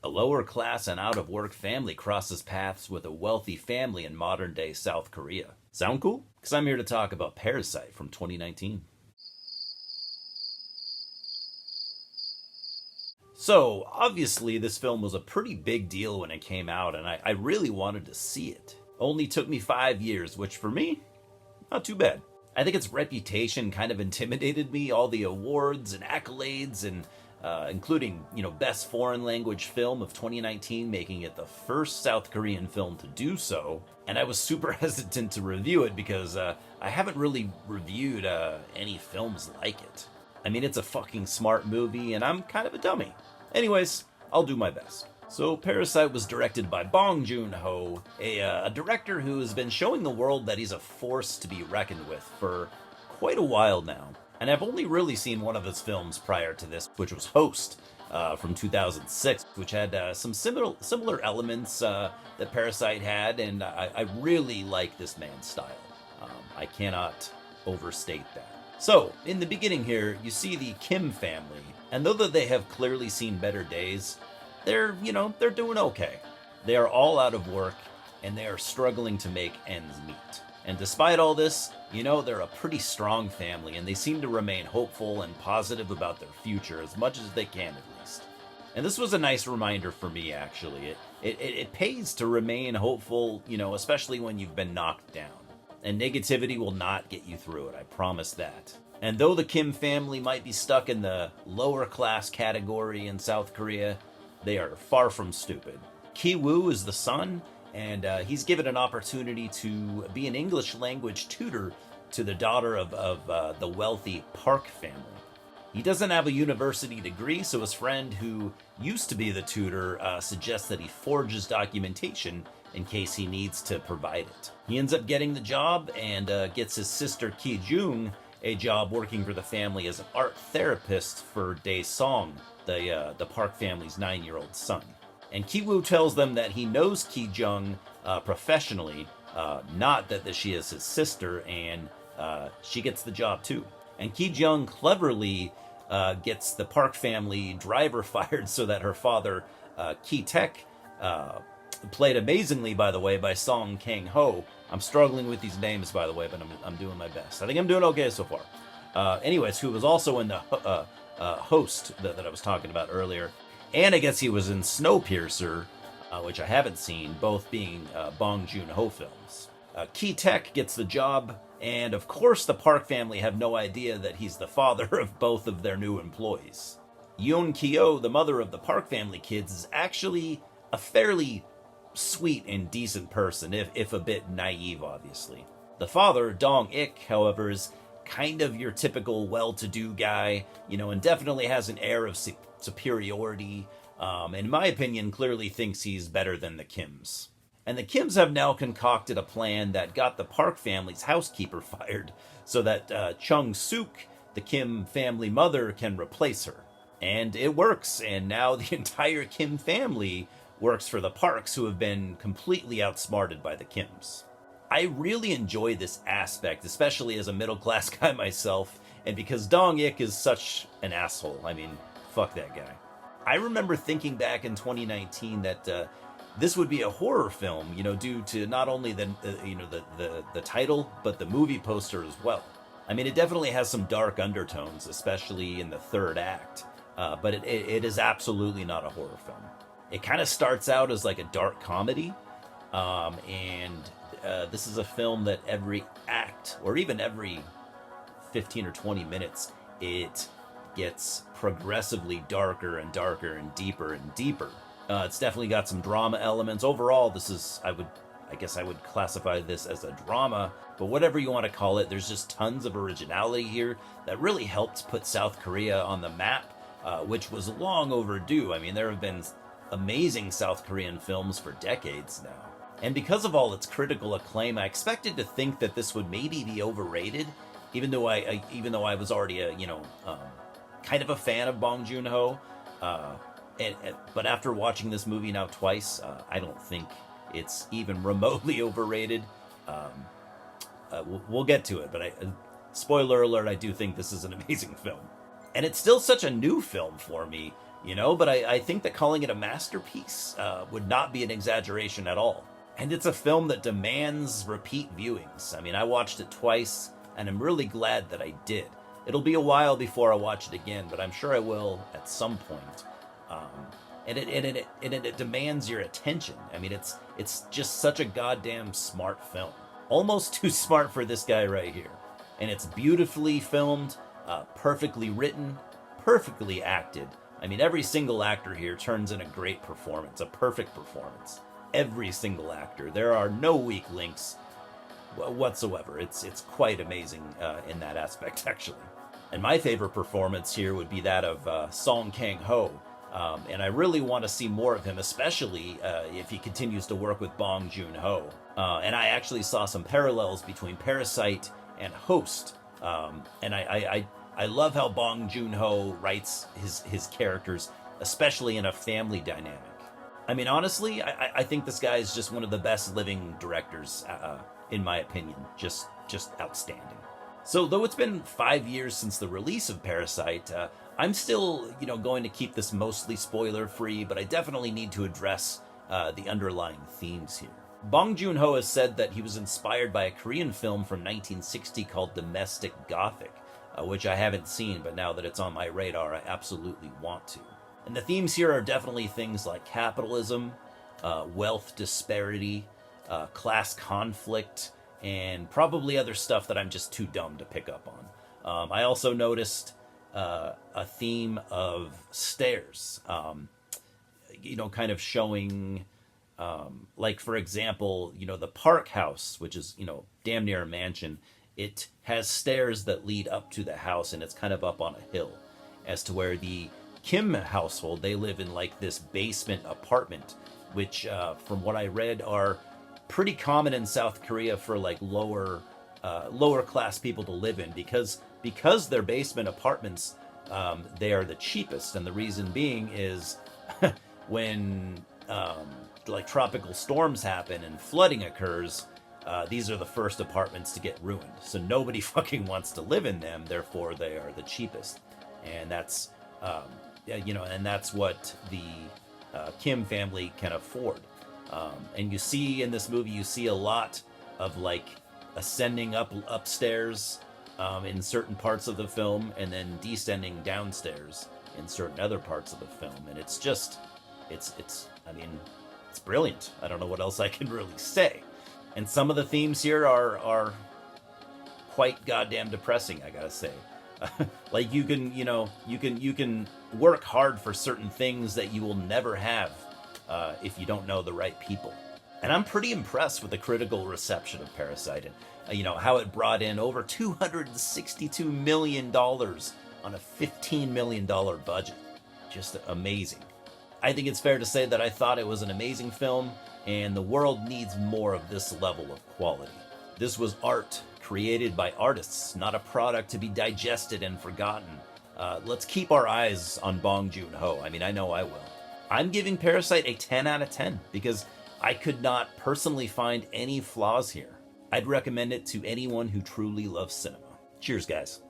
A lower class and out of work family crosses paths with a wealthy family in modern day South Korea. Sound cool? Because I'm here to talk about Parasite from 2019. So, obviously, this film was a pretty big deal when it came out, and I really wanted to see it. Only took me 5 years, which for me, not too bad. I think its reputation kind of intimidated me, all the awards and accolades, and including, Best Foreign Language Film of 2019, making it the first South Korean film to do so. And I was super hesitant to review it because I haven't really reviewed any films like it. I mean, it's a fucking smart movie, and I'm kind of a dummy. Anyways, I'll do my best. So, Parasite was directed by Bong Joon, a director who has been showing the world that he's a force to be reckoned with for quite a while now. And I've only really seen one of his films prior to this, which was Host from 2006, which had some similar elements that Parasite had, and I really like this man's style. I cannot overstate that. So, in the beginning here, you see the Kim family, and though they have clearly seen better days, they're doing okay. They are all out of work, and they are struggling to make ends meet. And despite all this, they're a pretty strong family, and they seem to remain hopeful and positive about their future as much as they can, at least. And this was a nice reminder for me, actually. It pays to remain hopeful, especially when you've been knocked down. And negativity will not get you through it, I promise that. And though the Kim family might be stuck in the lower class category in South Korea, they are far from stupid. Ki-woo is the son, and he's given an opportunity to be an English language tutor to the daughter of the wealthy Park family. He doesn't have a university degree, so his friend who used to be the tutor suggests that he forges documentation in case he needs to provide it. He ends up getting the job and gets his sister Ki-jung a job working for the family as an art therapist for Dae-song, the Park family's 9-year-old son. And Ki-woo tells them that he knows Ki-jung professionally, not that she is his sister, and she gets the job too. And Ki-jung cleverly gets the Park family driver fired so that her father, Ki-taek, played amazingly, by the way, by Song Kang-ho. I'm struggling with these names, by the way, but I'm doing my best. I think I'm doing okay so far. Anyways, who was also in the Host that I was talking about earlier. And I guess he was in Snowpiercer, which I haven't seen, both being Bong Joon-ho films. Ki-taek gets the job, and of course the Park family have no idea that he's the father of both of their new employees. Yoon Ki-oh, the mother of the Park family kids, is actually a fairly sweet and decent person, if a bit naive, obviously. The father, Dong-ik, however, is kind of your typical well-to-do guy, and definitely has an air of superiority, in my opinion, clearly thinks he's better than the Kims. And the Kims have now concocted a plan that got the Park family's housekeeper fired, so that Chung-suk, the Kim family mother, can replace her. And it works, and now the entire Kim family works for the Parks, who have been completely outsmarted by the Kims. I really enjoy this aspect, especially as a middle-class guy myself, and because Dong-ik is such an asshole. I mean, fuck that guy. I remember thinking back in 2019 that this would be a horror film, due to not only the title, but the movie poster as well. I mean, it definitely has some dark undertones, especially in the third act, but it is absolutely not a horror film. It kind of starts out as like a dark comedy, and this is a film that every act, or even every 15 or 20 minutes, it gets progressively darker and darker and deeper and deeper. It's definitely got some drama elements. Overall, this is, I guess I would classify this as a drama, but whatever you want to call it, there's just tons of originality here that really helped put South Korea on the map, which was long overdue. I mean, there have been amazing South Korean films for decades now. And because of all its critical acclaim, I expected to think that this would maybe be overrated, even though I was already kind of a fan of Bong Joon-ho. But after watching this movie now twice, I don't think it's even remotely overrated. We'll get to it, but spoiler alert, I do think this is an amazing film. And it's still such a new film for me, But I think that calling it a masterpiece would not be an exaggeration at all. And it's a film that demands repeat viewings. I mean, I watched it twice, and I'm really glad that I did. It'll be a while before I watch it again, but I'm sure I will at some point. And it demands your attention. I mean, it's just such a goddamn smart film. Almost too smart for this guy right here. And it's beautifully filmed, perfectly written, perfectly acted. I mean, every single actor here turns in a great performance, a perfect performance. Every single actor. There are no weak links whatsoever. It's quite amazing in that aspect, actually. And my favorite performance here would be that of Song Kang-ho. And I really want to see more of him, especially if he continues to work with Bong Joon-ho. And I actually saw some parallels between Parasite and Host. And I love how Bong Joon-ho writes his characters, especially in a family dynamic. I mean, honestly, I think this guy is just one of the best living directors, in my opinion. Just outstanding. So, though it's been 5 years since the release of Parasite, I'm still, going to keep this mostly spoiler-free, but I definitely need to address the underlying themes here. Bong Joon-ho has said that he was inspired by a Korean film from 1960 called Domestic Gothic, which I haven't seen, but now that it's on my radar, I absolutely want to. And the themes here are definitely things like capitalism, wealth disparity, class conflict, and probably other stuff that I'm just too dumb to pick up on. I also noticed a theme of stairs, kind of showing, like, for example, the Park House, which is, damn near a mansion. It has stairs that lead up to the house, and it's kind of up on a hill, as to where the Kim household, they live in like this basement apartment, which from what I read are pretty common in South Korea for like lower class people to live in, because they're basement apartments, they are the cheapest. And the reason being is when like tropical storms happen and flooding occurs, these are the first apartments to get ruined. So nobody fucking wants to live in them, therefore they are the cheapest. And that's and that's what the Kim family can afford. And you see in this movie, you see a lot of like ascending upstairs in certain parts of the film, and then descending downstairs in certain other parts of the film. And it's brilliant. I don't know what else I can really say. And some of the themes here are quite goddamn depressing, I gotta say. Like you can work hard for certain things that you will never have if you don't know the right people. And I'm pretty impressed with the critical reception of Parasite, and how it brought in over $262 million on a $15 million budget. Just amazing. I think it's fair to say that I thought it was an amazing film, and the world needs more of this level of quality. This was art created by artists, not a product to be digested and forgotten. Let's keep our eyes on Bong Joon-ho. I mean, I know I will. I'm giving Parasite a 10 out of 10 because I could not personally find any flaws here. I'd recommend it to anyone who truly loves cinema. Cheers, guys.